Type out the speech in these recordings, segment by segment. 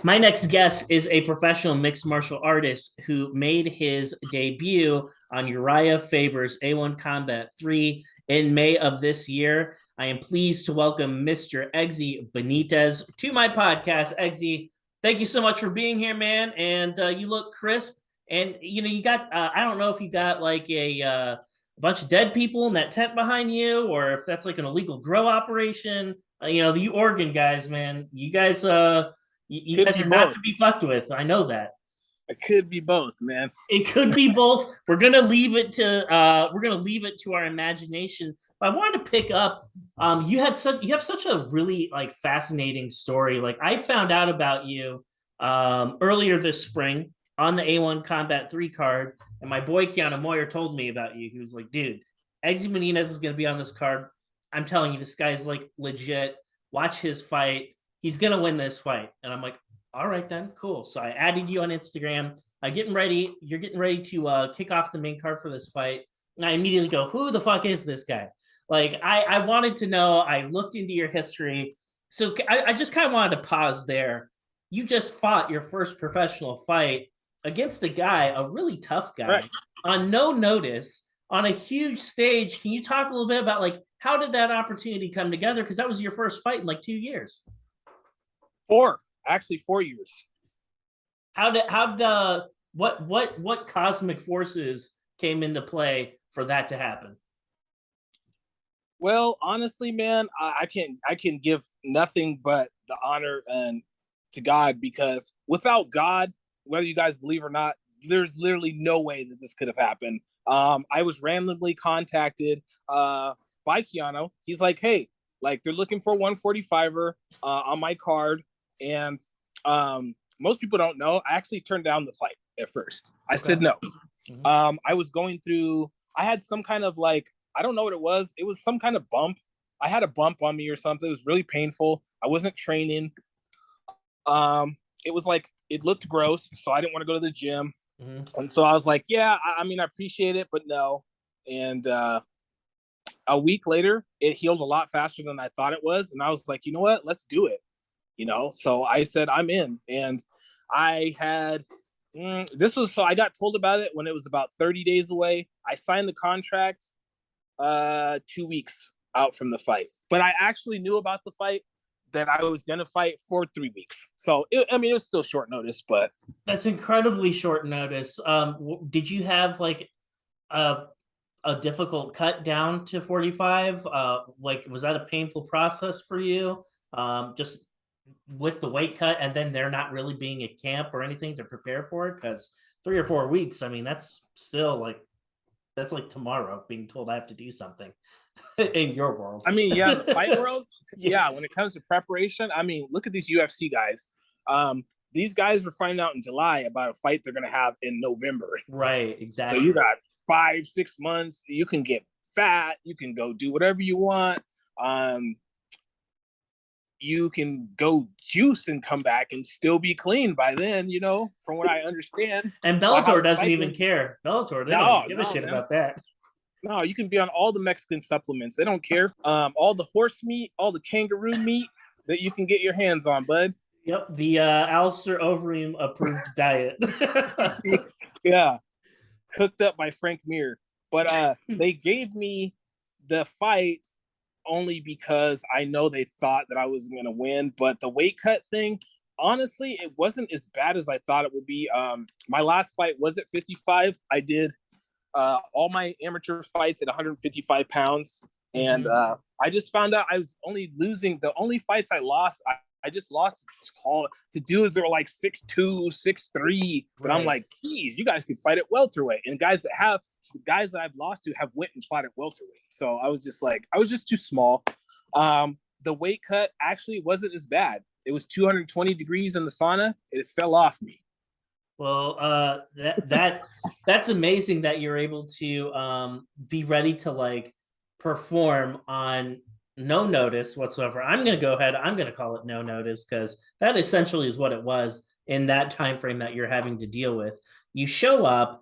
My next guest is a professional mixed martial artist who made his debut on Uriah Faber's A1 Combat 3 in May of this year. I am pleased to welcome Mr. Exie Benitez to my podcast. Exie, thank you so much for being here, man. And you look crisp. And you got I don't know if you got like a bunch of dead people in that tent behind you, or if that's like an illegal grow operation. The Oregon guys, man. You Could guys be are not both. to be fucked with. I know that. It could be both, man. It could be both. We're gonna leave it to our imagination. But I wanted to pick up. You have such a really like fascinating story. Like I found out about you earlier this spring on the A1 Combat 3 card, and my boy Keanu Moyer told me about you. He was like, dude, Exie Menendez is gonna be on this card. I'm telling you, this guy's like legit. Watch his fight. He's gonna win this fight. And I'm like, all right then, cool. So I added you on Instagram. Getting ready. You're getting ready to kick off the main card for this fight. And I immediately go, who the fuck is this guy? Like I wanted to know. I looked into your history. So I just kind of wanted to pause there. You just fought your first professional fight against a guy, a really tough guy, Right. on no notice, on a huge stage. Can you talk a little bit about like how did that opportunity come together? Because that was your first fight in like 2 years. Actually 4 years. What cosmic forces came into play for that to happen? Well, honestly, man, I can give nothing but the honor and to God, because without God, whether you guys believe or not, there's literally no way that this could have happened. I was randomly contacted by Keanu. He's like, hey, like they're looking for a 145er on my card, and most people don't know. I actually turned down the fight at first. I said no. I was going through. I had some kind of like, I don't know what it was. It was some kind of bump. I had a bump on me or something. It was really painful. I wasn't training. It was like it looked gross, so I didn't want to go to the gym. Mm-hmm. And so I was like, yeah, I mean, I appreciate it, but no. And a week later, it healed a lot faster than I thought it was, and I was like, you know what? Let's do it. So I said I'm in, and I had this was so I got told about it when it was about 30 days away. I signed the contract 2 weeks out from the fight, but I actually knew about the fight that I was gonna fight for 3 weeks. So it was still short notice, but That's incredibly short notice. Did you have like a difficult cut down to 45? Like, was that a painful process for you? Just with the weight cut, and then they're not really being at camp or anything to prepare for it? Because 3 or 4 weeks, I mean, that's like tomorrow being told I have to do something in your world. I mean, yeah, the fight world, Yeah. yeah, when it comes to preparation, I mean, look at these UFC guys. These guys are finding out in July about a fight they're gonna have in November. Right, So exactly. you got 5, 6 months. You can get fat. You can go do whatever you want. Um, you can go juice and come back and still be clean by then. From what I understand. And By how Bellator the doesn't even cycling. care. Bellator, they don't No, even give a no, shit man. about that. No, you can be on all the Mexican supplements. They don't care. All the horse meat, all the kangaroo meat that you can get your hands on, bud. Yep, the Alistair Overeem approved diet. Yeah, cooked up by Frank Mir. But they gave me the fight only because I know they thought that I was going to win. But the weight cut thing, honestly, it wasn't as bad as I thought it would be. My last fight was at 55. I did all my amateur fights at 155 pounds. And I just found out I was only losing. The only fights I lost, I just lost to dudes that were like 6'2", 6'3". But I'm Right. like, geez, you guys could fight at welterweight. And the guys that I've lost to have went and fought at welterweight. So I was just too small. The weight cut actually wasn't as bad. It was 220 degrees in the sauna. It fell off me. Well, that's amazing that you're able to be ready to like perform on no notice whatsoever. I'm going to go ahead. I'm going to call it no notice because that essentially is what it was in that time frame that you're having to deal with. You show up,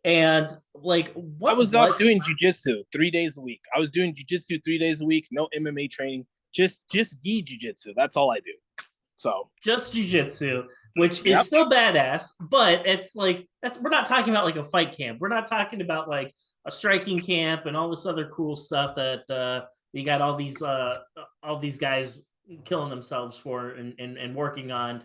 and like, I what was off was doing jujitsu 3 days a week. I was doing jujitsu 3 days a week, no MMA training, just gi jujitsu. That's all I do. So just jiu-jitsu, which is yep. still badass, but it's like we're not talking about like a fight camp. We're not talking about like a striking camp and all this other cool stuff that you got all these guys killing themselves for and working on.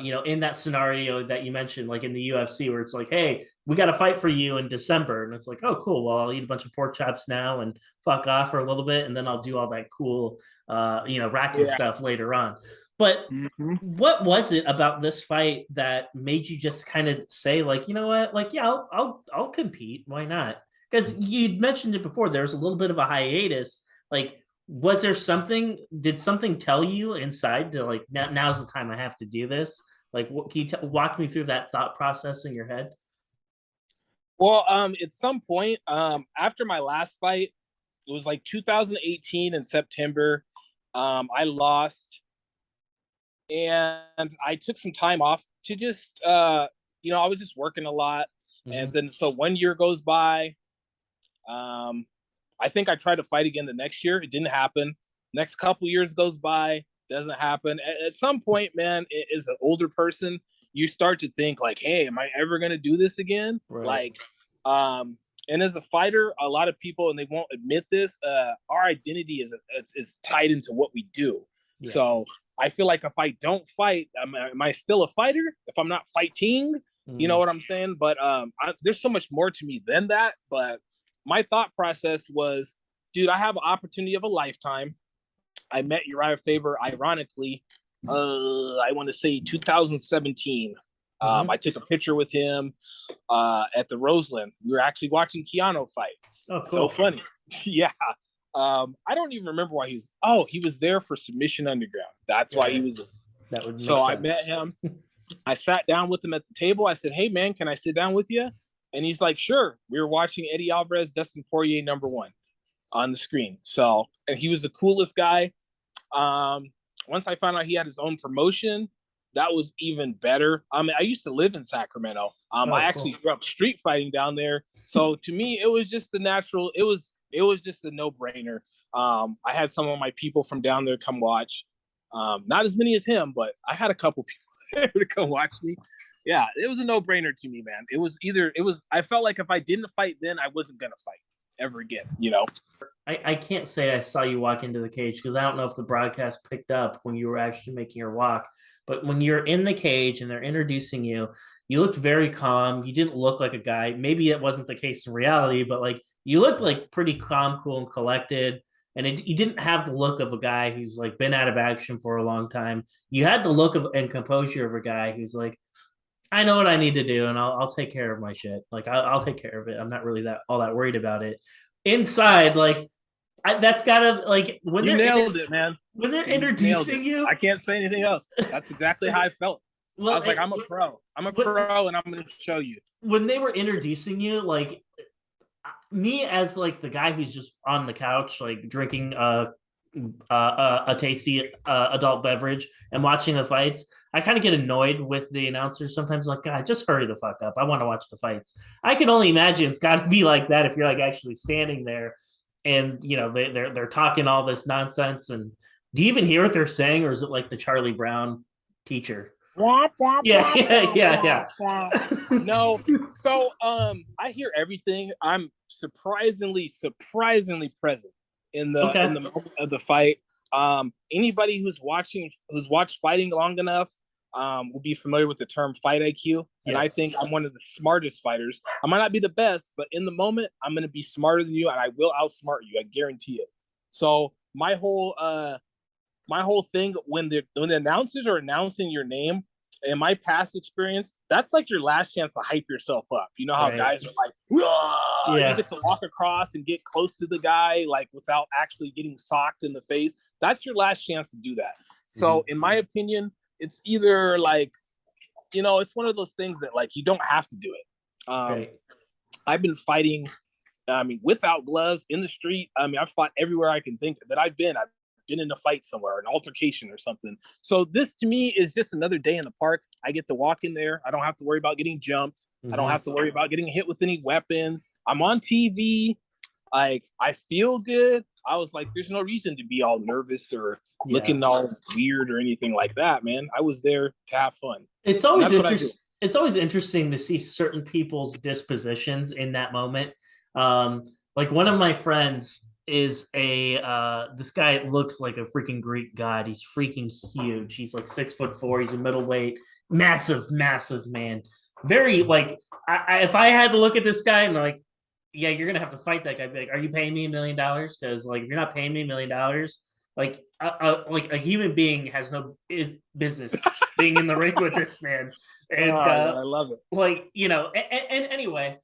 In that scenario that you mentioned, like in the UFC, where it's like, hey, we got to fight for you in December, and it's like, oh, cool. Well, I'll eat a bunch of pork chops now and fuck off for a little bit, and then I'll do all that cool, racket Yeah. stuff later on. But Mm-hmm. what was it about this fight that made you just kind of say, like, you know what, like, yeah, I'll compete. Why not? Because you mentioned it before. There was a little bit of a hiatus. Like, was there something? Did something tell you inside to like now's the time I have to do this? Like, what can you walk me through that thought process in your head? Well, at some point, after my last fight, it was like 2018 in September. I lost, and I took some time off to just, I was just working a lot, and then so 1 year goes by. I think I tried to fight again the next year. It didn't happen. Next couple years goes by, doesn't happen. At some point, man, as an older person, you start to think like, hey, am I ever going to do this again? Right. Like, and as a fighter, a lot of people, and they won't admit this, our identity is tied into what we do. Yeah. So I feel like if I don't fight, am I still a fighter? If I'm not fighting, you know what I'm saying? But there's so much more to me than that. But my thought process was, dude, I have an opportunity of a lifetime. I met Urijah Faber, ironically, I want to say 2017. I took a picture with him at the Roseland. We were actually watching Keanu fights. Oh, cool. So funny. Yeah. I don't even remember why he was there for Submission Underground. That's why he was there. That would make so sense. I met him. I sat down with him at the table. I said, hey, man, can I sit down with you? And he's like, sure. We were watching Eddie Alvarez, Dustin Poirier, #1 on the screen. So, and he was the coolest guy. Once I found out he had his own promotion, that was even better. I mean, I used to live in Sacramento. I actually grew up street fighting down there. So to me, it was just the natural. It was just a no-brainer. I had some of my people from down there come watch. Not as many as him, but I had a couple people there to come watch me. Yeah, it was a no-brainer to me, man. I felt like if I didn't fight then, I wasn't gonna fight ever again, I can't say I saw you walk into the cage because I don't know if the broadcast picked up when you were actually making your walk. But when you're in the cage and they're introducing you, you looked very calm. You didn't look like a guy. Maybe it wasn't the case in reality, but like you looked like pretty calm, cool, and collected. And you didn't have the look of a guy who's like been out of action for a long time. You had the look of and composure of a guy who's like, I know what I need to do, and I'll take care of my shit. Like I'll take care of it. I'm not really all that worried about it. Inside, like that's gotta like when you they're nailed it, man. When they're introducing you, I can't say anything else. That's exactly how I felt. Well, I was like, I'm a pro. I'm a pro, and I'm going to show you. When they were introducing you, like me as like the guy who's just on the couch, like drinking a tasty adult beverage and watching the fights, I kind of get annoyed with the announcers sometimes. Like, God, just hurry the fuck up. I want to watch the fights. I can only imagine it's got to be like that if you're like actually standing there, and they're talking all this nonsense. And do you even hear what they're saying, or is it like the Charlie Brown teacher? Yeah. No, so I hear everything. I'm surprisingly present in the moment of the fight. Anybody who's watched fighting long enough will be familiar with the term fight IQ. And I think I'm one of the smartest fighters. I might not be the best, but in the moment, I'm going to be smarter than you, and I will outsmart you. I guarantee it. So my whole thing when the announcers are announcing your name, in my past experience, that's like your last chance to hype yourself up. You know how guys are like, you get to walk across and get close to the guy, like without actually getting socked in the face. That's your last chance to do that. So in my opinion, it's either like, it's one of those things that like, you don't have to do it. I've been fighting, without gloves in the street. I've fought everywhere I can think that I've been in a fight somewhere, an altercation or something. So this to me is just another day in the park. I get to walk in there. I don't have to worry about getting jumped. I don't have to worry about getting hit with any weapons. I'm on TV. Like, I feel good. I was like, there's no reason to be all nervous or Yeah. looking all weird or anything like that, man. I was there to have fun. It's always interesting. It's always interesting to see certain people's dispositions in that moment. Like one of my friends is this guy looks like a freaking Greek god. He's freaking huge. He's like 6'4". He's a middleweight, massive, massive man. Very like if I had to look at this guy and like, yeah, you're gonna have to fight that guy. Be like, are you paying me $1 million? Because like, if you're not paying me $1 million, like a human being has no business being in the ring with this man. And I love it. Like, you know, and anyway,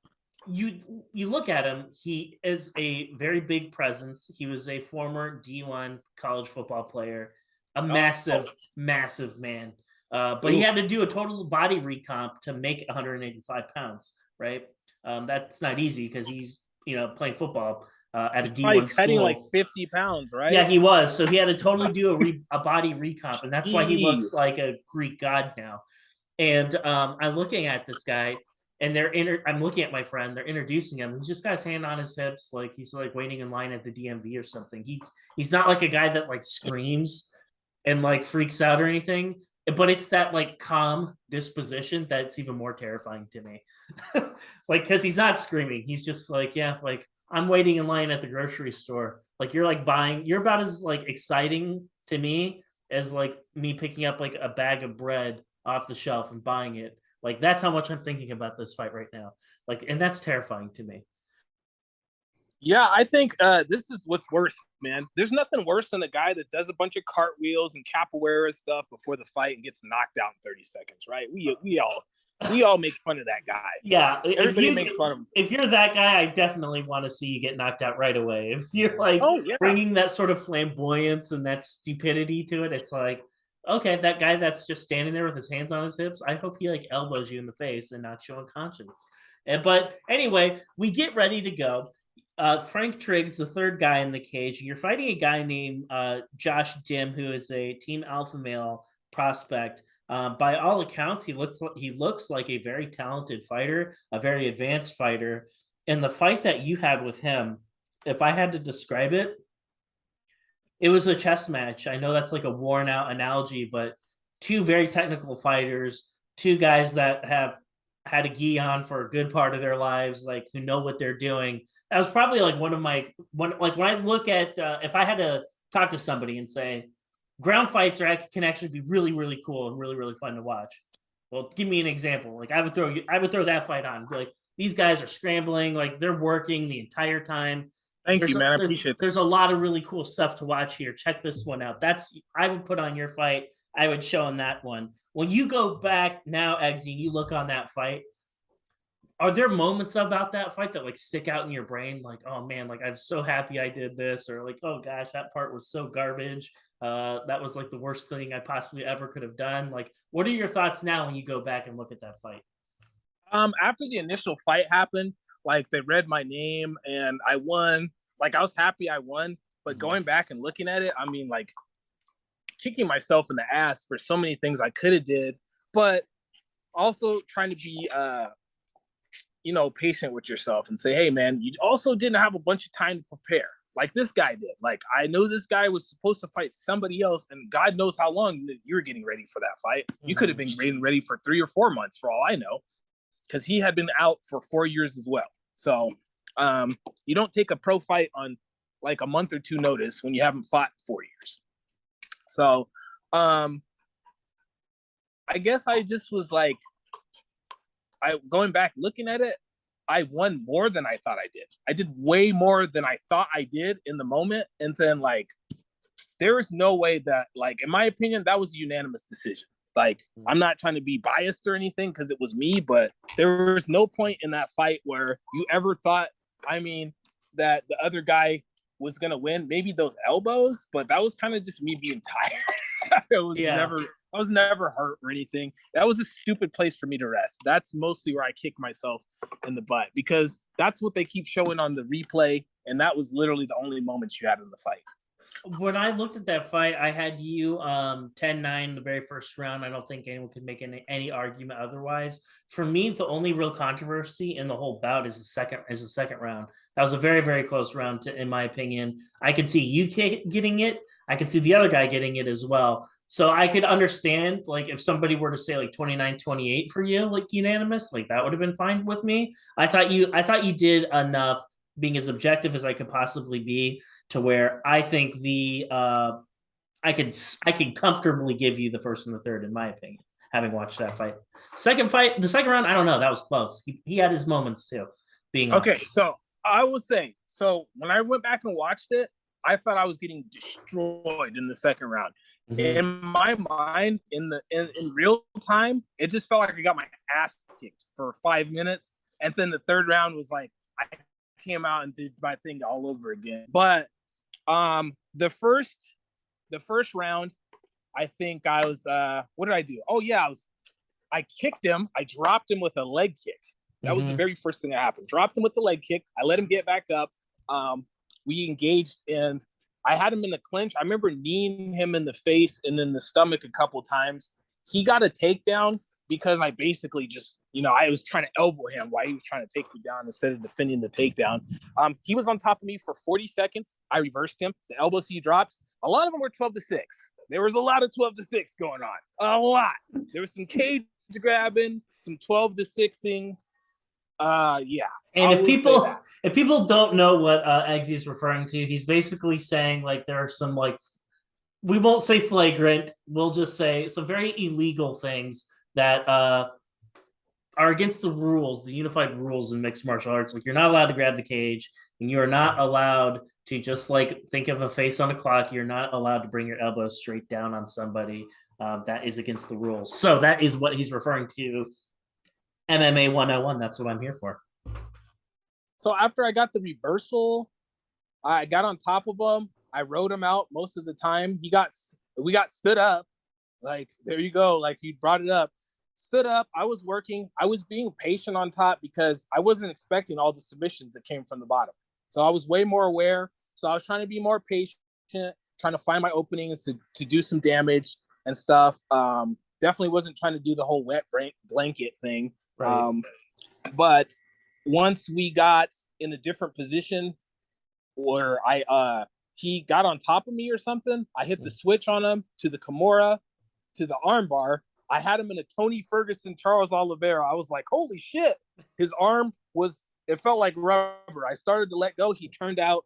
you look at him, he is a very big presence. He was a former D1 college football player, a massive, massive man. But he had to do a total body recomp to make 185 pounds, right? That's not easy because he's, you know, playing football at a D1 cutting school. like 50 pounds, right? Yeah, he was. So he had to totally do a body recomp, and that's why he looks like a Greek god now. And I'm looking at this guy, and I'm looking at my friend. They're introducing him. He's just got his hand on his hips, like he's like waiting in line at the DMV or something. He's not like a guy that like screams and like freaks out or anything. But it's that like calm disposition that's even more terrifying to me. Like, because he's not screaming. He's just like, yeah, like I'm waiting in line at the grocery store. Like you're like buying. You're about as like exciting to me as like me picking up like a bag of bread off the shelf and buying it. Like that's how much I'm thinking about this fight right now. Like, and that's terrifying to me. Yeah, I think this is what's worse, man. There's nothing worse than a guy that does a bunch of cartwheels and capoeira stuff before the fight and gets knocked out in 30 seconds, right? We all make fun of that guy. Yeah, everybody makes fun of him. If you're that guy, I definitely want to see you get knocked out right away. If you're like bringing that sort of flamboyance and that stupidity to it, it's like, okay, that guy that's just standing there with his hands on his hips, I hope he like elbows you in the face and knocks you unconscious. But anyway, we get ready to go. Frank Triggs, the third guy in the cage. You're fighting a guy named Josh Dim, who is a Team Alpha Male prospect. By all accounts, he looks like a very talented fighter, a very advanced fighter. And the fight that you had with him, if I had to describe it, it was a chess match. I know that's like a worn out analogy, but two very technical fighters, two guys that have had a gi on for a good part of their lives, like who know what they're doing. That was probably like one of my like when I look at if I had to talk to somebody and say ground fights can actually be really, really cool and really, really fun to watch. Well, give me an example. Like I would throw that fight on. Be like, these guys are scrambling, like they're working the entire time. Thank you, man. I appreciate that. There's a lot of really cool stuff to watch here. Check this one out. I would put on your fight. I would show on that one. When you go back now, Exie, and you look on that fight, are there moments about that fight that like stick out in your brain? Like, oh man, like I'm so happy I did this, or like, oh gosh, that part was so garbage. That was like the worst thing I possibly ever could have done. Like, what are your thoughts now when you go back and look at that fight? After the initial fight happened, like they read my name and I won. Like I was happy I won, but going back and looking at it, I mean, like kicking myself in the ass for so many things I could have did, but also trying to be patient with yourself and say, hey man, you also didn't have a bunch of time to prepare like this guy did. Like I know this guy was supposed to fight somebody else, and God knows how long you were getting ready for that fight. You could have been getting ready for 3 or 4 months for all I know, because he had been out for 4 years as well. So you don't take a pro fight on like a month or 2 notice when you haven't fought 4 years. So I guess I just was like, going back looking at it, I won more than I thought I did. I did way more than I thought I did in the moment. And then like, there is no way that, like, in my opinion, that was a unanimous decision. Like, I'm not trying to be biased or anything because it was me, but there was no point in that fight where you ever thought, I mean, that the other guy was going to win. Maybe those elbows, but that was kind of just me being tired. I was never hurt or anything. That was a stupid place for me to rest. That's mostly where I kick myself in the butt, because that's what they keep showing on the replay. And that was literally the only moments you had in the fight. When I looked at that fight, I had you 10-9 the very first round. I don't think anyone could make any argument otherwise. For me, the only real controversy in the whole bout is the second round. That was a very, very close round in my opinion. I could see you getting it. I could see the other guy getting it as well. So I could understand like if somebody were to say like 29-28 for you, like unanimous, like that would have been fine with me. I thought you did enough being as objective as I could possibly be to where I think I could comfortably give you the first and the third in my opinion, having watched that fight. The second round, I don't know, that was close. He had his moments too, being Okay, honest. so I will say, so when I went back and watched it, I thought I was getting destroyed in the second round. Mm-hmm. In my mind, in real time, it just felt like I got my ass kicked for 5 minutes, and then the third round was like I came out and did my thing all over again. But the first round, I think I was what did I do? Oh yeah, I kicked him. I dropped him with a leg kick. That was the very first thing that happened. Dropped him with the leg kick. I let him get back up. We engaged and I had him in the clinch. I remember kneeing him in the face and in the stomach a couple times. He got a takedown because I basically just, I was trying to elbow him while he was trying to take me down instead of defending the takedown. He was on top of me for 40 seconds. I reversed him. The elbows he dropped, a lot of them were 12-6. There was a lot of 12-6 going on. A lot. There was some cage grabbing, some 12-6ing. Yeah. And if people don't know what Eggsy is referring to, he's basically saying like there are some like we won't say flagrant, we'll just say some very illegal things that are against the rules, the unified rules in mixed martial arts. Like you're not allowed to grab the cage, and you're not allowed to just like think of a face on a clock. You're not allowed to bring your elbow straight down on somebody. That is against the rules. So that is what he's referring to. MMA 101. That's what I'm here for. So after I got the reversal, I got on top of him. I rode him out most of the time. We got stood up. Like, there you go. Like, you brought it up. Stood up. I was working. I was being patient on top because I wasn't expecting all the submissions that came from the bottom. So I was way more aware. So I was trying to be more patient, trying to find my openings to do some damage and stuff. Definitely wasn't trying to do the whole wet blanket thing. Right. But once we got in a different position where he got on top of me or something, I hit the switch on him to the Kimura, to the armbar. I had him in a Tony Ferguson, Charles Oliveira. I was like, holy shit. His arm it felt like rubber. I started to let go. He turned out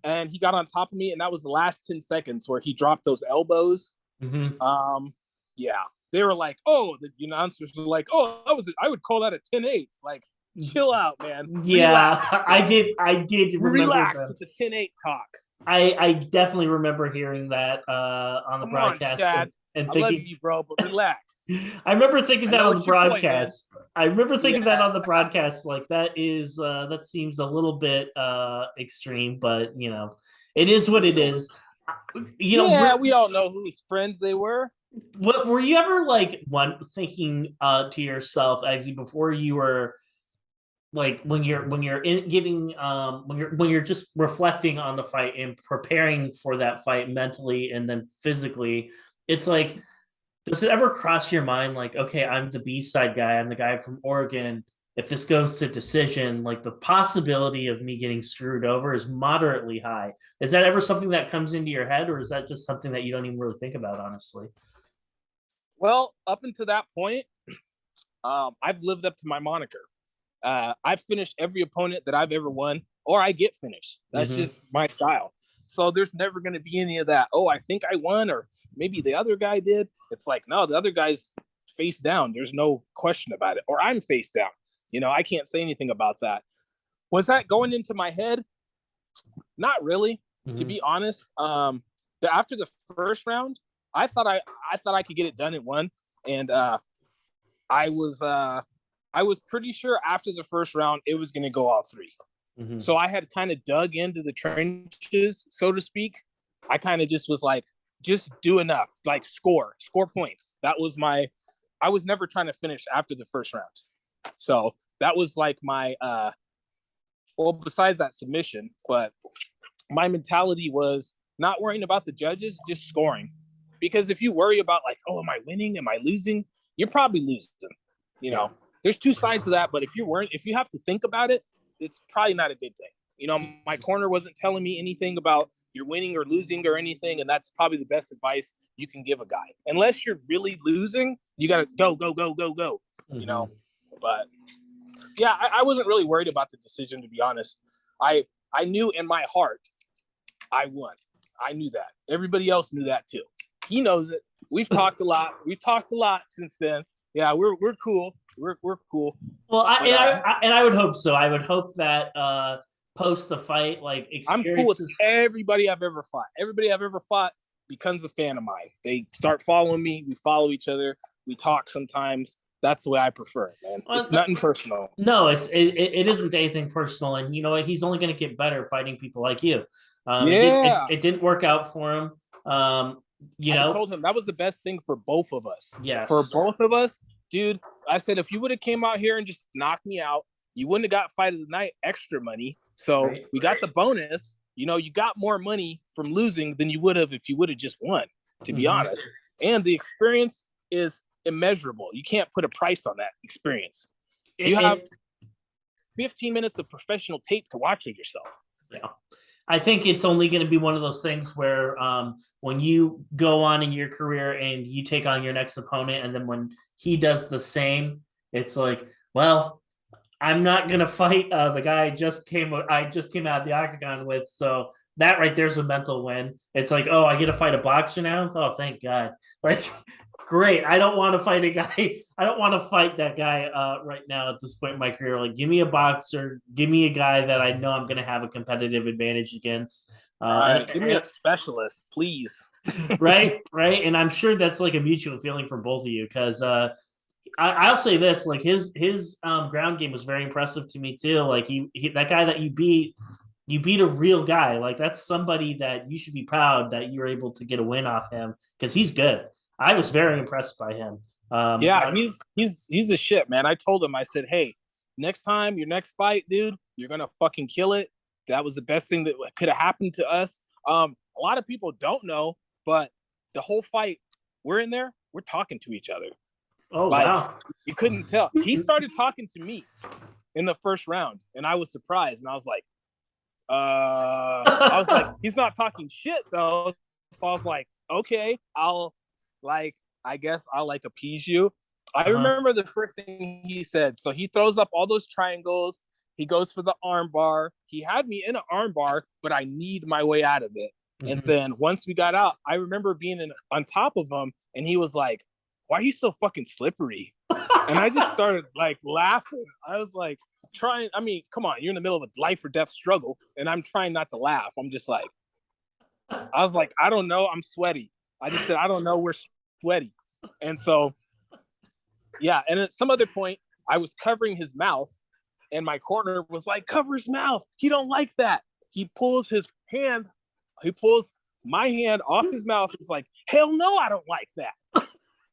and he got on top of me. And that was the last 10 seconds where he dropped those elbows. Mm-hmm. Yeah. They were like, oh, the announcers were like, oh, I would call that a 10-8. Like, chill out, man. Yeah, relax. I did relax with the 10-8 talk. I definitely remember hearing that on the broadcast and thinking, I love you, bro, but relax. I remember thinking that on the broadcast. Point, that on the broadcast. Like that seems a little bit extreme, but it is what it is. We all know whose friends they were. What were you ever like thinking to yourself, Eggsy, before you were like when you're just reflecting on the fight and preparing for that fight mentally and then physically, it's like, does it ever cross your mind like, okay, I'm the B-side guy, I'm the guy from Oregon, if this goes to decision, like the possibility of me getting screwed over is moderately high? Is that ever something that comes into your head, or is that just something that you don't even really think about, honestly? Well, up until that point, I've lived up to my moniker. I've finished every opponent that I've ever won, or I get finished. That's just my style. So there's never going to be any of that. Oh, I think I won, or maybe the other guy did. It's like, no, the other guy's face down. There's no question about it. Or I'm face down. I can't say anything about that. Was that going into my head? Not really, to be honest. After the first round, I thought I could get it done in one, and I was pretty sure after the first round it was going to go all three. So I had kind of dug into the trenches, so to speak. I kind of just was like, just do enough, like score points. That was I was never trying to finish after the first round. So that was like my, besides that submission, but my mentality was not worrying about the judges, just scoring. Because if you worry about like, oh, am I winning? Am I losing? You're probably losing. You know, there's two sides to that. But if you have to think about it, it's probably not a good thing. You know, my corner wasn't telling me anything about you're winning or losing or anything, and that's probably the best advice you can give a guy. Unless you're really losing, you got to go, go, go, go, go. Mm-hmm. You know, but yeah, I wasn't really worried about the decision, to be honest. I knew in my heart I won. I knew that. Everybody else knew that too. He knows it. We've talked a lot. We've talked a lot since then. Yeah, we're cool. We're cool. Well, I would hope so. I would hope that post the fight, like I'm cool with everybody I've ever fought. Everybody I've ever fought becomes a fan of mine. They start following me. We follow each other. We talk sometimes. That's the way I prefer it, man. Well, it's nothing personal. No, it isn't anything personal. And you know what? He's only going to get better fighting people like you. It didn't work out for him. I told him that was the best thing for both of us. Yes. For both of us, dude, I said, if you would have came out here and just knocked me out, you wouldn't have got fight of the night extra money. So we got the bonus. You know, you got more money from losing than you would have if you would have just won, to be honest. And the experience is immeasurable. You can't put a price on that experience. You have 15 minutes of professional tape to watch of yourself. Yeah. I think it's only going to be one of those things where when you go on in your career and you take on your next opponent, and then when he does the same, it's like, well, I'm not going to fight the guy I just came out of the octagon with. So that right there's a mental win. It's like, oh, I get to fight a boxer now? Oh, thank God. Like, great. I don't want to fight a guy. I don't want to fight that guy right now at this point in my career. Like, give me a boxer. Give me a guy that I know I'm going to have a competitive advantage against. Give me a specialist, please. Right. And I'm sure that's like a mutual feeling for both of you, because I'll say this: like his ground game was very impressive to me too. Like he that guy that you beat a real guy. Like that's somebody that you should be proud that you're able to get a win off him, because he's good. I was very impressed by him. He's the shit, man. I told him, I said, hey, next time, your next fight, dude, you're going to fucking kill it. That was the best thing that could have happened to us. A lot of people don't know, but the whole fight, we're in there, we're talking to each other. Oh, wow. You couldn't tell. He started talking to me in the first round, and I was surprised. And I was like, he's not talking shit, though. So I was like, okay, I guess I'll appease you. I remember the first thing he said. So he throws up all those triangles. He goes for the arm bar. He had me in an arm bar, but I need my way out of it. Mm-hmm. And then once we got out, I remember being on top of him, and he was like, why are you so fucking slippery? And I just started laughing. I was like, come on, you're in the middle of a life or death struggle, and I'm trying not to laugh. I'm just like, I was like, I don't know. I'm sweaty. I just said, I don't know. We're sweaty. And so, yeah. And at some other point, I was covering his mouth, and my corner was like, cover his mouth. He don't like that. He pulls my hand off his mouth. He's like, hell no, I don't like that.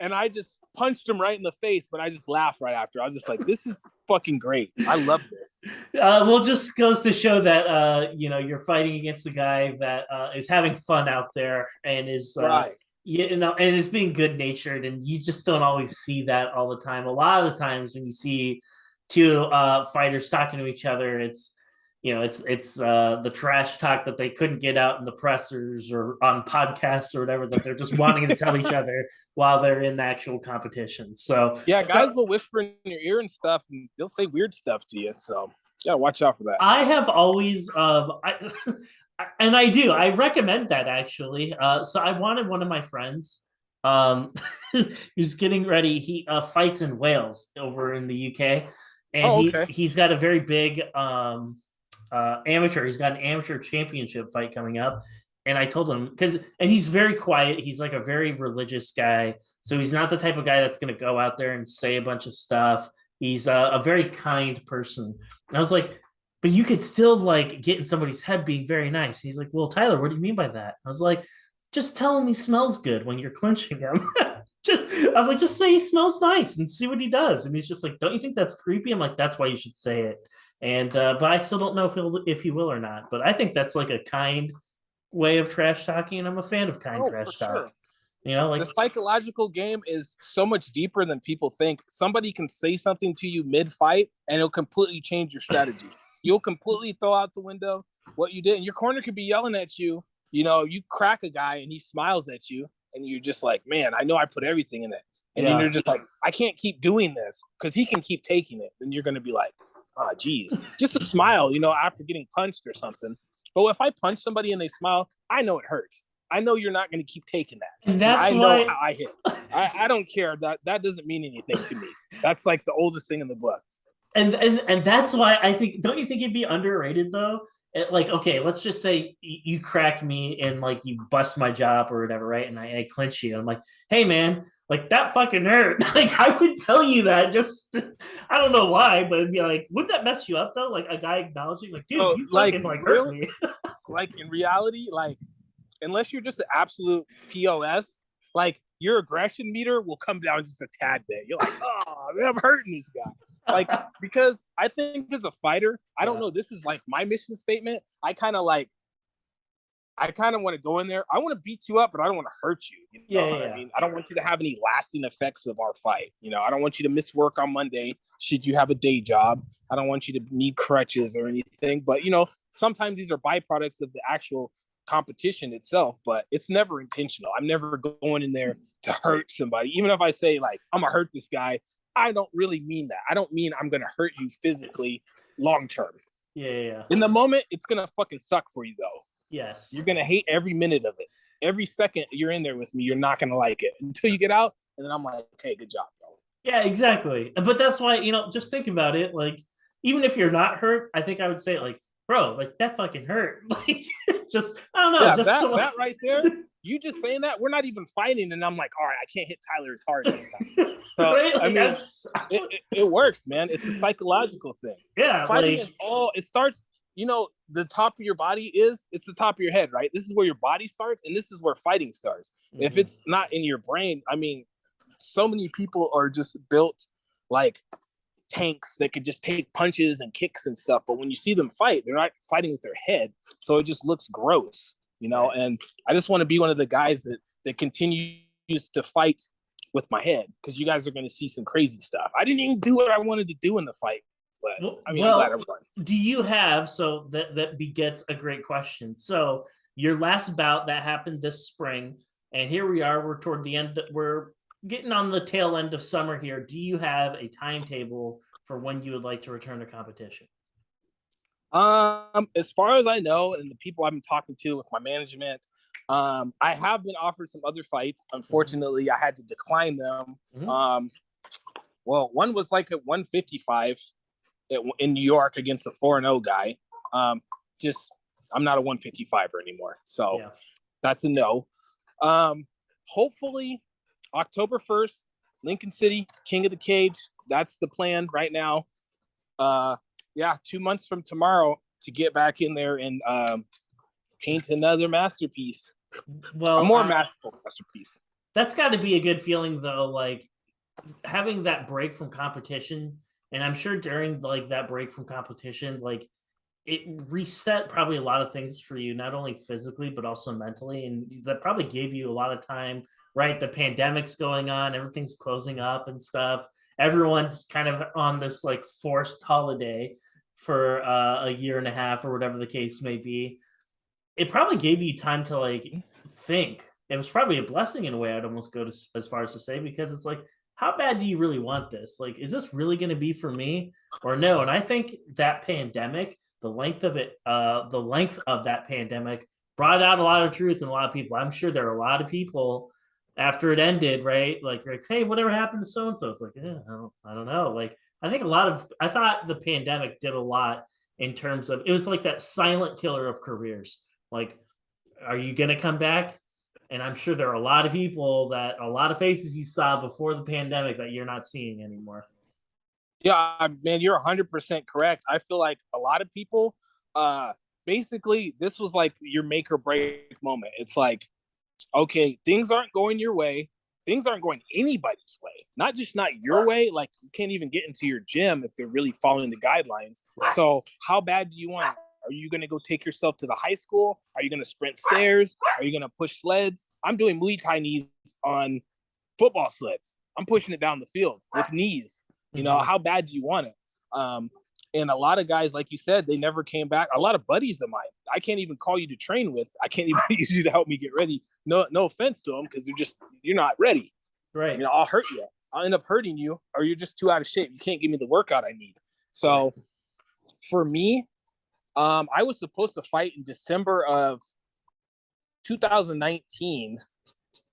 And I just punched him right in the face, but I just laughed right after. I was just like, this is fucking great. I love this. Well, just goes to show that, you're fighting against a guy that is having fun out there and is, right. And is being good natured. And you just don't always see that all the time. A lot of the times when you see two fighters talking to each other, it's the trash talk that they couldn't get out in the pressers or on podcasts or whatever, that they're just wanting to tell each other while they're in the actual competition. So yeah, guys will whisper in your ear and stuff, and they'll say weird stuff to you. So you gotta watch out for that. I have always, and I do. I recommend that, actually. So I wanted one of my friends who's getting ready. He fights in Wales over in the UK, and he's got a very big amateur. He's got an amateur championship fight coming up. And I told him, and he's very quiet. He's like a very religious guy. So he's not the type of guy that's going to go out there and say a bunch of stuff. He's a very kind person. And I was like, but you could still get in somebody's head being very nice. He's like, well, Tyler, what do you mean by that? I was like, just tell him he smells good when you're clinching him. Just say he smells nice and see what he does. And he's just like, don't you think that's creepy? I'm like, that's why you should say it. And but I still don't know if he will or not. But I think that's like a kind way of trash talking, and I'm a fan of kind Oh, for trash talk. sure. You know, The like psychological game is so much deeper than people think. Somebody can say something to you mid-fight, and it'll completely change your strategy. You'll completely throw out the window what you did, and your corner could be yelling at you. You know, you crack a guy, and he smiles at you, and you're just like, man, I know I put everything in it. And then you're yeah, just like, I can't keep doing this because he can keep taking it. Then you're going to be like, oh, geez. Just a smile, you know, after getting punched or something. But if I punch somebody and they smile, I know it hurts. I know you're not going to keep taking that and because that's I know why how I hit. I don't care. That doesn't mean anything to me. That's like the oldest thing in the book. and that's why I think, don't you think it'd be underrated though? Like, okay, let's just say you crack me and like you bust my job or whatever, right? And I clinch you. I'm like, hey man, like that fucking hurt. Like I would tell you that just I don't know why, but it'd be like, would that mess you up though? Like a guy acknowledging, like, dude, So, you like, fucking like hurt really, me. like in reality, like unless you're just an absolute POS, like your aggression meter will come down just a tad bit. You're like, oh, man, I'm hurting this guy. Like, because I think as a fighter, I don't Yeah. know, this is like my mission statement. I kind of want to go in there. I want to beat you up, but I don't want to hurt you. You know Yeah, what I yeah, mean? I don't want you to have any lasting effects of our fight. You know, I don't want you to miss work on Monday should you have a day job. I don't want you to need crutches or anything. But, you know, sometimes these are byproducts of the actual competition itself, but it's never intentional. I'm never going in there to hurt somebody. Even if I say, like, I'm going to hurt this guy, I don't really mean that. I don't mean I'm going to hurt you physically long term. yeah, yeah, yeah. In the moment, it's going to fucking suck for you, though. You're Yes. gonna hate every minute of it. Every second you're in there with me, you're not gonna like it until you get out, and then I'm like, okay, good job, bro. Yeah, exactly. But that's why, just think about it. Like, even if you're not hurt, I think I would say, like, bro, like that fucking hurt. Like, just, I don't know, Yeah, just to like, that right there, you just saying that, we're not even fighting, and I'm like, all right, I can't hit Tyler as hard next time. So right? I Like, mean, it works, man. It's a psychological thing. yeah, Fighting like, is all it starts. You know, the top of your body it's the top of your head, right? This is where your body starts, and this is where fighting starts. If mhm. it's not in your brain, I mean, so many people are just built like tanks that could just take punches and kicks and stuff. But when you see them fight, they're not fighting with their head, so it just looks gross, you know. Right. And I just want to be one of the guys that continues to fight with my head because you guys are going to see some crazy stuff. I didn't even do what I wanted to do in the fight, but I mean, I'm glad I Well, won. do you have, so that begets a great question. So your last bout that happened this spring, and here we are, we're toward the end, we're getting on the tail end of summer here. Do you have a timetable for when you would like to return to competition? As far as I know, and the people I've been talking to with my management, I have been offered some other fights. Unfortunately, I had to decline them. Mhm. Well, one was like at 155 in New York against a 4-0 guy. Just I'm not a 155er anymore, so Yeah. that's a no. Hopefully, October 1st, Lincoln City, King of the Cage. That's the plan right now. Yeah, 2 months from tomorrow to get back in there and paint another masterpiece, a Well, more masterful masterpiece. that's got to be a good feeling though, like having that break from competition. And I'm sure during like that break from competition, like it reset probably a lot of things for you, not only physically but also mentally, and that probably gave you a lot of time. Right, the pandemic's going on, everything's closing up and stuff. Everyone's kind of on this like forced holiday for a year and a half or whatever the case may be. It probably gave you time to like think. It was probably a blessing in a way. I'd almost go to as far as to say, because it's like, how bad do you really want this? Like, is this really going to be for me or no? And I think that pandemic, the length of that pandemic brought out a lot of truth in a lot of people. I'm sure there are a lot of people after it ended, right? Like, hey, whatever happened to so and so? It's like, yeah, I don't know. Like, I thought the pandemic did a lot in terms of, it was like that silent killer of careers. Like, are you going to come back? And I'm sure there are a lot of people, that a lot of faces you saw before the pandemic that you're not seeing anymore. Yeah, man, you're 100% correct. I feel like a lot of people, basically, this was like your make or break moment. It's like, okay, things aren't going your way. Things aren't going anybody's way. Not your way. Like you can't even get into your gym if they're really following the guidelines. So how bad do you want it? Are you going to go take yourself to the high school? Are you going to sprint stairs? Are you going to push sleds? I'm doing Muay Thai knees on football sleds. I'm pushing it down the field with knees. You know, how bad do you want it? And a lot of guys, like you said, they never came back. A lot of buddies of mine, I can't even call you to train with. I can't even use you to help me get ready. No offense to them, because you're not ready. Right. You know, I'll hurt you. I'll end up hurting you, or you're just too out of shape. You can't give me the workout I need. So for me, I was supposed to fight in December of 2019,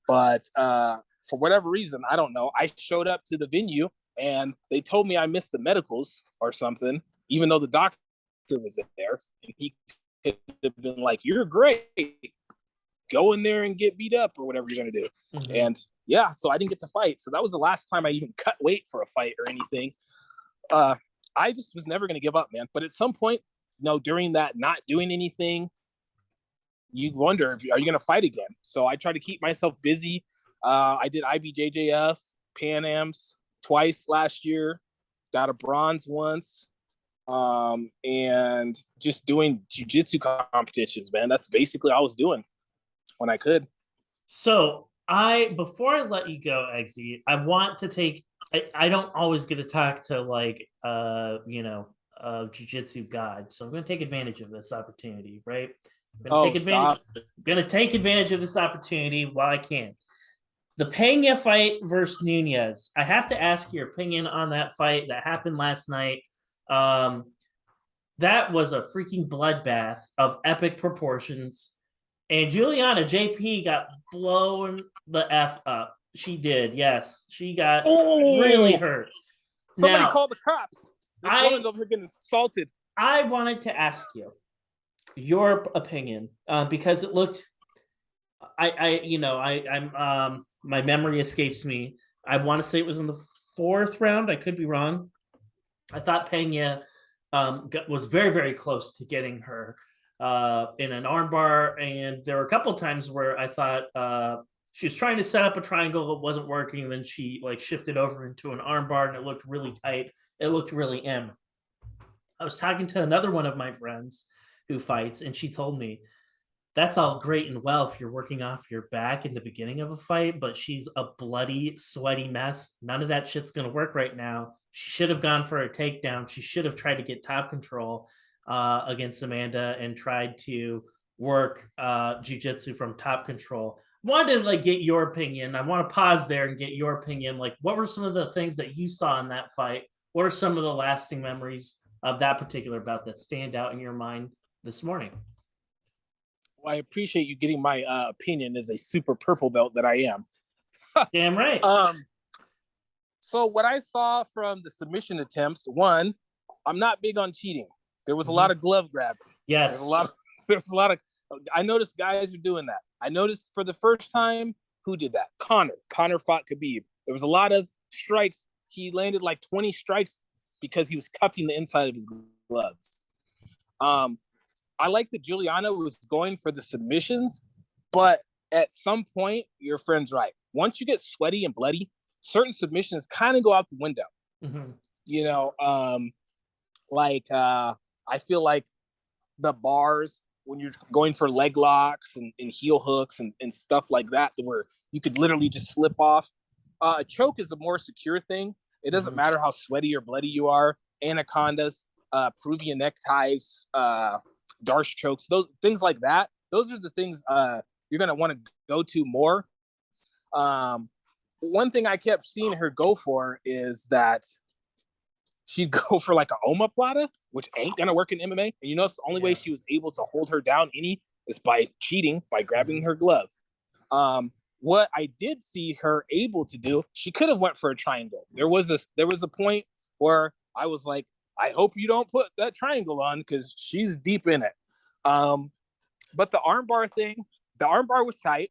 but for whatever reason, I don't know, I showed up to the venue and they told me I missed the medicals or something, even though the doctor was there. And he could have been like, "You're great. Go in there and get beat up," or whatever you're going to do. And yeah, so I didn't get to fight. So that was the last time I even cut weight for a fight or anything. I just was never going to give up, man. But at some point, you know, during that not doing anything, you wonder, are you going to fight again? So I try to keep myself busy. I did IBJJF, Pan Ams twice last year, got a bronze once, and just doing jiu-jitsu competitions, man. That's basically all I was doing when I could. So before I let you go, Exie, I want to take, I don't always get to talk to like, jiu-jitsu god. So I'm going to take advantage of this opportunity, right? I'm going to take advantage of this opportunity while I can. The Pena fight versus Nunez. I have to ask your opinion on that fight that happened last night. That was a freaking bloodbath of epic proportions. And Juliana JP got blown the F up. She did, yes. She got really hurt. Somebody called the cops. This woman's over here getting assaulted. I wanted to ask you your opinion because it looked. My memory escapes me. I want to say it was in the 4th round. I could be wrong. I thought Pena was very, very close to getting her in an armbar, and there were a couple of times where I thought she was trying to set up a triangle, it wasn't working, and then she like shifted over into an armbar, and it looked really tight. It looked really I was talking to another one of my friends who fights, and she told me, that's all great and well if you're working off your back in the beginning of a fight, but she's a bloody, sweaty mess. None of that shit's going to work right now. She should have gone for a takedown. She should have tried to get top control against Amanda and tried to work jiu-jitsu from top control. Wanted to like get your opinion. I want to pause there and get your opinion. Like, what were some of the things that you saw in that fight? What are some of the lasting memories of that particular bout that stand out in your mind this morning? Well, I appreciate you getting my opinion as a super purple belt that I am. Damn right. So what I saw from the submission attempts, one, I'm not big on cheating. There was a lot of glove grabbing. Yes. There was a lot of, I noticed guys are doing that. I noticed for the first time, who did that? Connor fought Khabib. There was a lot of strikes. He landed like 20 strikes because he was cuffing the inside of his gloves. I like that Juliana was going for the submissions, but at some point, your friend's right. Once you get sweaty and bloody, certain submissions kind of go out the window. You know, I feel like the bars, when you're going for leg locks and heel hooks and stuff like that, where you could literally just slip off. A choke is a more secure thing. It doesn't matter how sweaty or bloody you are. Anacondas, Peruvian neckties, Darce chokes, those things like that. Those are the things you're going to want to go to more. One thing I kept seeing her go for is that she'd go for like a omoplata, which ain't going to work in MMA. And you know, the only way she was able to hold her down is by cheating, by grabbing her glove. What I did see her able to do, she could have went for a triangle. There was a point where I was like, I hope you don't put that triangle on because she's deep in it. But the armbar thing, the armbar was tight.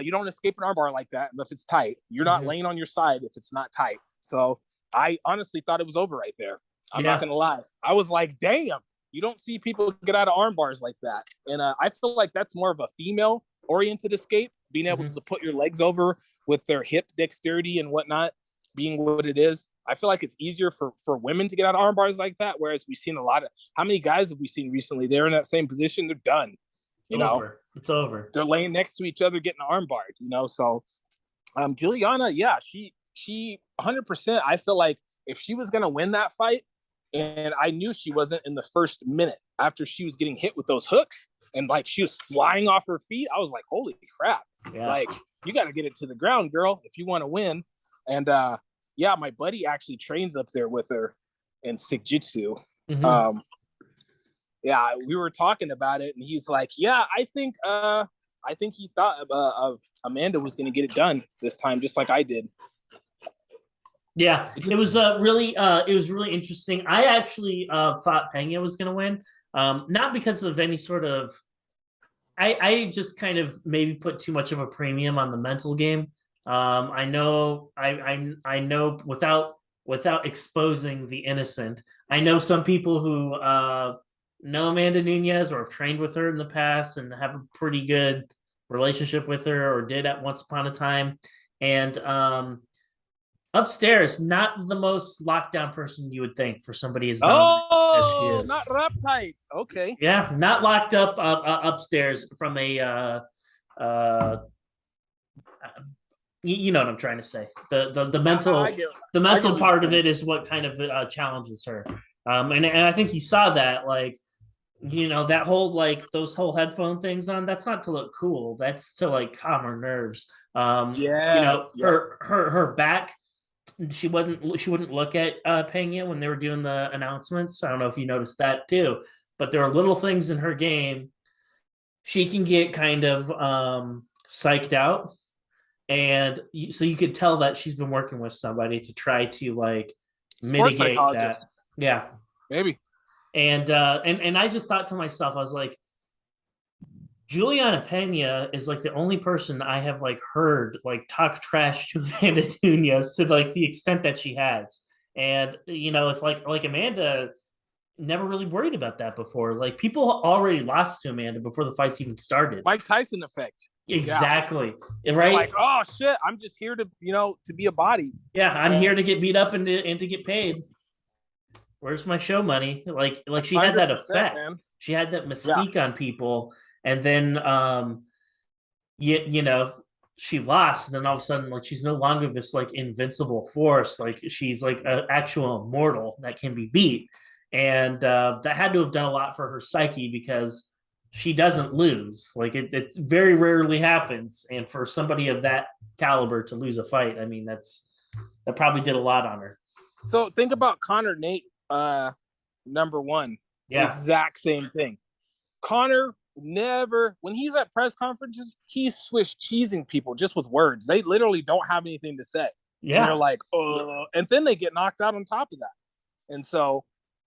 You don't escape an armbar like that if it's tight. You're not laying on your side if it's not tight. So I honestly thought it was over right there. I'm not going to lie. I was like, damn, you don't see people get out of armbars like that. And I feel like that's more of a female-oriented escape, being able to put your legs over with their hip dexterity and whatnot. being what it is, I feel like it's easier for women to get out of arm bars like that. Whereas we've seen a lot of, how many guys have we seen recently? They're in that same position. They're done. It's over. They're laying next to each other, getting arm barred. So Juliana, yeah, she 100%. I feel like if she was gonna win that fight, and I knew she wasn't in the first minute after she was getting hit with those hooks, and like she was flying off her feet, I was like, holy crap! Yeah. Like you got to get it to the ground, girl, if you want to win. And yeah, my buddy actually trains up there with her in Sikjitsu. Mm-hmm. Yeah, we were talking about it, and he's like, "Yeah, I think he thought of Amanda was going to get it done this time, just like I did." Yeah, it was really interesting. I actually thought Pena was going to win, not because of any sort of. I just kind of maybe put too much of a premium on the mental game. I know I know without exposing the innocent. I know some people who know Amanda Nunes or have trained with her in the past and have a pretty good relationship with her or did at once upon a time. And upstairs, not the most locked down person you would think for somebody as dominant as she is. Not wrap tight. Okay. Yeah, not locked up upstairs from a you know what I'm trying to say. The mental part of it is what kind of challenges her. And I think you saw that, like, that whole, like, those whole headphone things on, that's not to look cool. That's to, like, calm her nerves. Yes. Her back, she wouldn't look at Pena when they were doing the announcements. I don't know if you noticed that too, but there are little things in her game. She can get kind of psyched out, and so you could tell that she's been working with somebody to try to, like, mitigate that. Yeah, maybe. And I just thought to myself, I was like, Juliana Pena is like the only person I have, like, heard, like, talk trash to Amanda Nunes to, like, the extent that she has. And it's like Amanda never really worried about that before. Like, people already lost to Amanda before the fights even started. Mike Tyson effect. Exactly. Yeah. Right. Like, oh shit, I'm just here to to be a body. Yeah, I'm here to get beat up and to get paid. Where's my show money? Like she had that effect. Man. She had that mystique on people, and then she lost, and then all of a sudden, like, she's no longer this, like, invincible force. Like, she's like an actual immortal that can be beat, and that had to have done a lot for her psyche, because she doesn't lose. Like, it very rarely happens, and for somebody of that caliber to lose a fight, I mean, that probably did a lot on her. So think about Conor Nate, number one. Yeah, exact same thing. Conor never, when he's at press conferences, he's Swiss cheesing people just with words. They literally don't have anything to say. Yeah, and they're like, and then they get knocked out on top of that. And so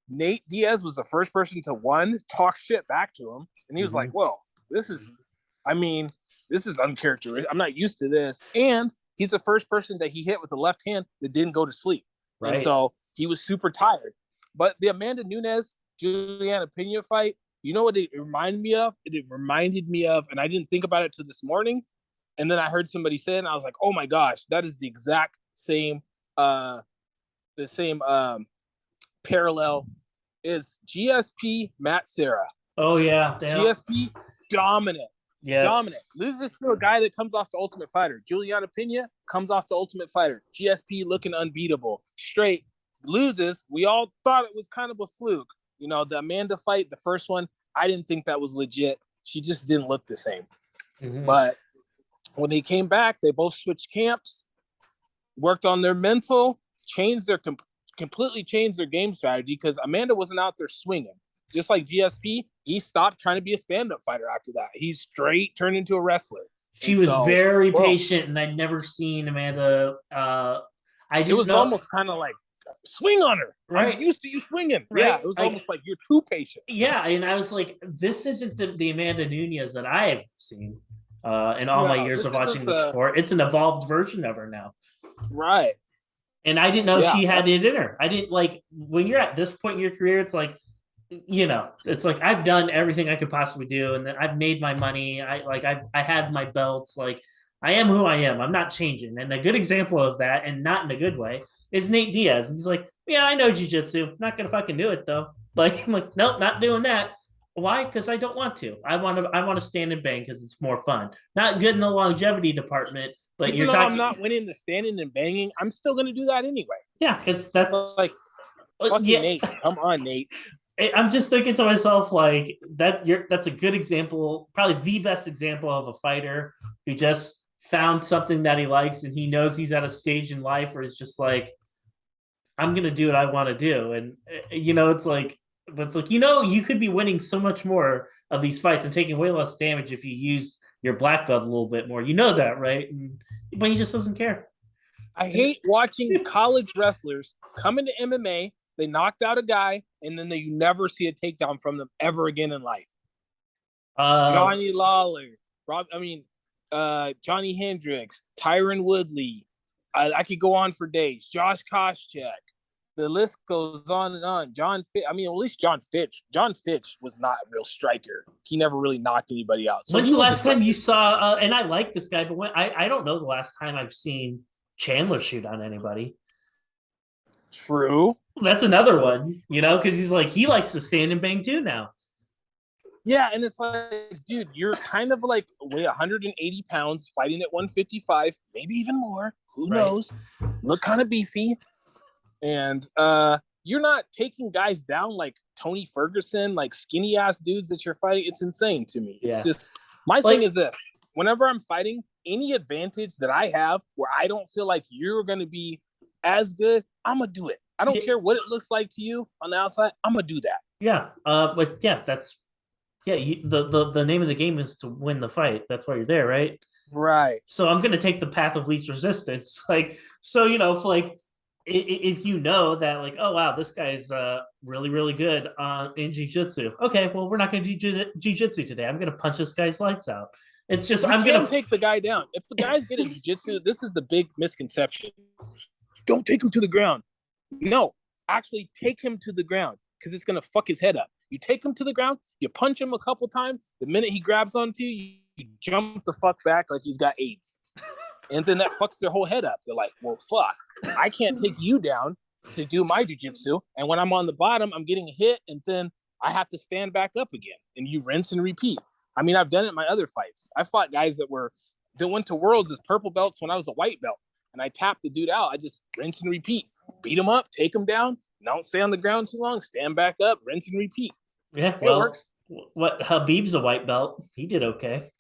Nate Diaz was the first person to talk shit back to him, and he was like, well, this is uncharacteristic. I'm not used to this. And he's the first person that he hit with the left hand that didn't go to sleep. Right. And so he was super tired. But the Amanda Nunes Juliana Pena fight, you know what it reminded me of? It reminded me of, and I didn't think about it till this morning, and then I heard somebody say it, and I was like, oh my gosh, that is the exact same parallel is GSP Matt Serra. Oh yeah, GSP dominant. Yes. Dominant. Loses to a guy that comes off the Ultimate Fighter. Juliana Pena comes off the Ultimate Fighter. GSP looking unbeatable. Straight. Loses. We all thought it was kind of a fluke. The Amanda fight, the first one, I didn't think that was legit. She just didn't look the same. Mm-hmm. But when they came back, they both switched camps, worked on their mental, completely changed their game strategy, because Amanda wasn't out there swinging. Just like GSP, he stopped trying to be a stand-up fighter after that. He straight turned into a wrestler. She was very patient, and I'd never seen Amanda. It was almost kind of like, swing on her. Right. I'm used to you swinging. Right. Yeah, it was almost like you're too patient. Yeah, and I was like, this isn't the Amanda Nunes that I have seen in all my years of watching the sport. It's an evolved version of her now. Right. And I didn't know she had it in her. I didn't, like, when you're at this point in your career, it's like, it's like, I've done everything I could possibly do, and then I've made my money. I had my belts. Like, I am who I am. I'm not changing. And a good example of that, and not in a good way, is Nate Diaz. He's like, yeah, I know jujitsu. Not gonna fucking do it though. Like, I'm like, nope, not doing that. Why? Because I don't want to. I want to stand and bang because it's more fun. Not good in the longevity department, but Even you're though I'm talking. not winning the standing and banging, I'm still gonna do that anyway. Yeah, because that's Like fucking yeah. Nate. Come on, Nate. I'm just thinking to myself like that's a good example, probably the best example of a fighter who just found something that he likes and he knows he's at a stage in life where it's just like I'm gonna do what I want to do, and it's like, but it's like you could be winning so much more of these fights and taking way less damage if you use your black belt a little bit more. You know that, right? But he just doesn't care. I hate watching college wrestlers come into MMA. They knocked out a guy, and then you never see a takedown from them ever again in life. Johnny Lawler, Johnny Hendricks, Tyron Woodley. I could go on for days. Josh Koscheck. The list goes on and on. At least John Fitch. John Fitch was not a real striker. He never really knocked anybody out. So when's the last time you saw? And I like this guy, but I don't know the last time I've seen Chandler shoot on anybody. True. That's another one, because he likes to stand and bang too now. Yeah, and it's like, dude, you're kind of like weigh 180 pounds, fighting at 155, maybe even more. Who knows? Look kind of beefy. And you're not taking guys down like Tony Ferguson, like skinny ass dudes that you're fighting. It's insane to me. It's just my thing is this: whenever I'm fighting, any advantage that I have where I don't feel like you're going to be as good, I'm gonna do it. I don't care what it looks like to you on the outside. I'm gonna do that. Yeah, but yeah, the name of the game is to win the fight. That's why you're there, right? Right. So I'm gonna take the path of least resistance. If you know that, like, oh wow, this guy's really really good in jiu-jitsu. Okay, well, we're not gonna do jiu-jitsu today. I'm gonna punch this guy's lights out. It's just I'm gonna take the guy down. If the guy's good at jiu-jitsu, this is the big misconception. Don't take him to the ground. No, actually take him to the ground because it's gonna fuck his head up. You take him to the ground, you punch him a couple times. The minute he grabs onto you, you jump the fuck back like he's got AIDS. And then that fucks their whole head up. They're like, well, fuck, I can't take you down to do my jiu-jitsu. And when I'm on the bottom, I'm getting hit, and then I have to stand back up again. And you rinse and repeat. I mean, I've done it in my other fights. I fought guys that went to Worlds as purple belts when I was a white belt. And I tapped the dude out. I just rinse and repeat. Beat him up, take him down. Don't stay on the ground too long. Stand back up, rinse and repeat. Yeah, well, it works. What Habib's a white belt. He did okay.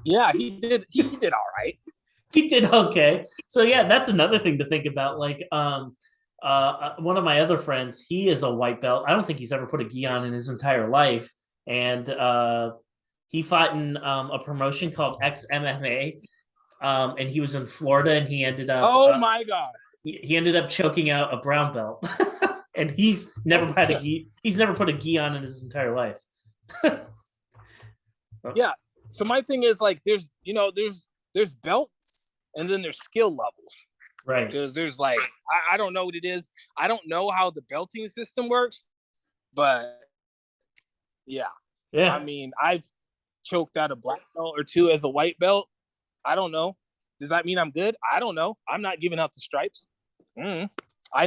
Yeah, he did. He did all right. He did okay. So yeah, that's another thing to think about. Like, one of my other friends, he is a white belt. I don't think he's ever put a gi on in his entire life, and he fought in a promotion called XMMA, and he was in Florida, and he ended up. Oh my god! He ended up choking out a brown belt, and he's never had a gi. He's never put a gi on in his entire life. Yeah. So my thing is like, there's belts, and then there's skill levels. Right. Because there's like, I don't know what it is. I don't know how the belting system works, but yeah. I mean, I've choked out a black belt or two as a white belt. I don't know. Does that mean I'm good? I don't know. I'm not giving out the stripes. I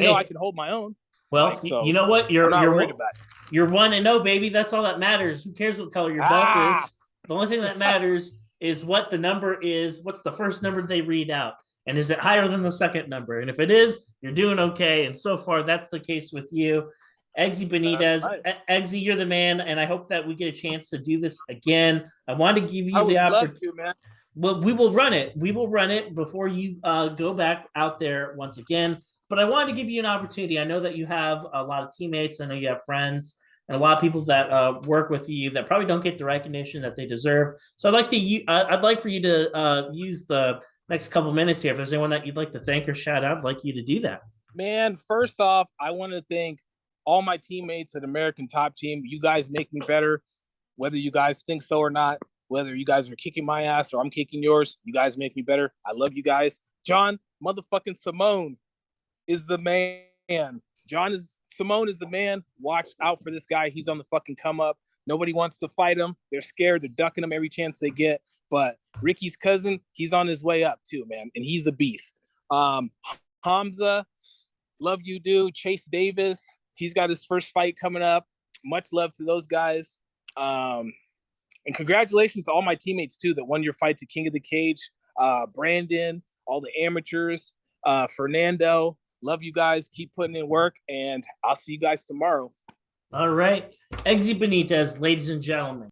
know I can hold my own. Well, you know what? You're worried about it. You're 1-0, baby. That's all that matters. Who cares what color your belt is? The only thing that matters is what the number is. What's the first number they read out? And is it higher than the second number? And if it is, you're doing okay. And so far, that's the case with you. Exie Benitez. Right. Exie, you're the man. And I hope that we get a chance to do this again. I want to give you the opportunity. Man. Well, we will run it. We will run it before you go back out there once again. But I wanted to give you an opportunity. I know that you have a lot of teammates. I know you have friends and a lot of people that work with you that probably don't get the recognition that they deserve. So I'd like for you to use the next couple minutes here. If there's anyone that you'd like to thank or shout out, I'd like you to do that. Man, first off, I want to thank all my teammates at American Top Team. You guys make me better, whether you guys think so or not. Whether you guys are kicking my ass or I'm kicking yours, you guys make me better. I love you guys. John motherfucking Simone is the man. Simone is the man. Watch out for this guy. He's on the fucking come up. Nobody wants to fight him. They're scared. They're ducking him every chance they get. But Ricky's cousin, he's on his way up too, man, and he's a beast. Hamza, love you, dude. Chase Davis, he's got his first fight coming up. Much love to those guys. And congratulations to all my teammates too that won your fight to King of the Cage. Brandon, all the amateurs, Fernando, love you guys. Keep putting in work, and I'll see you guys tomorrow. All right. Exie Benitez, ladies and gentlemen.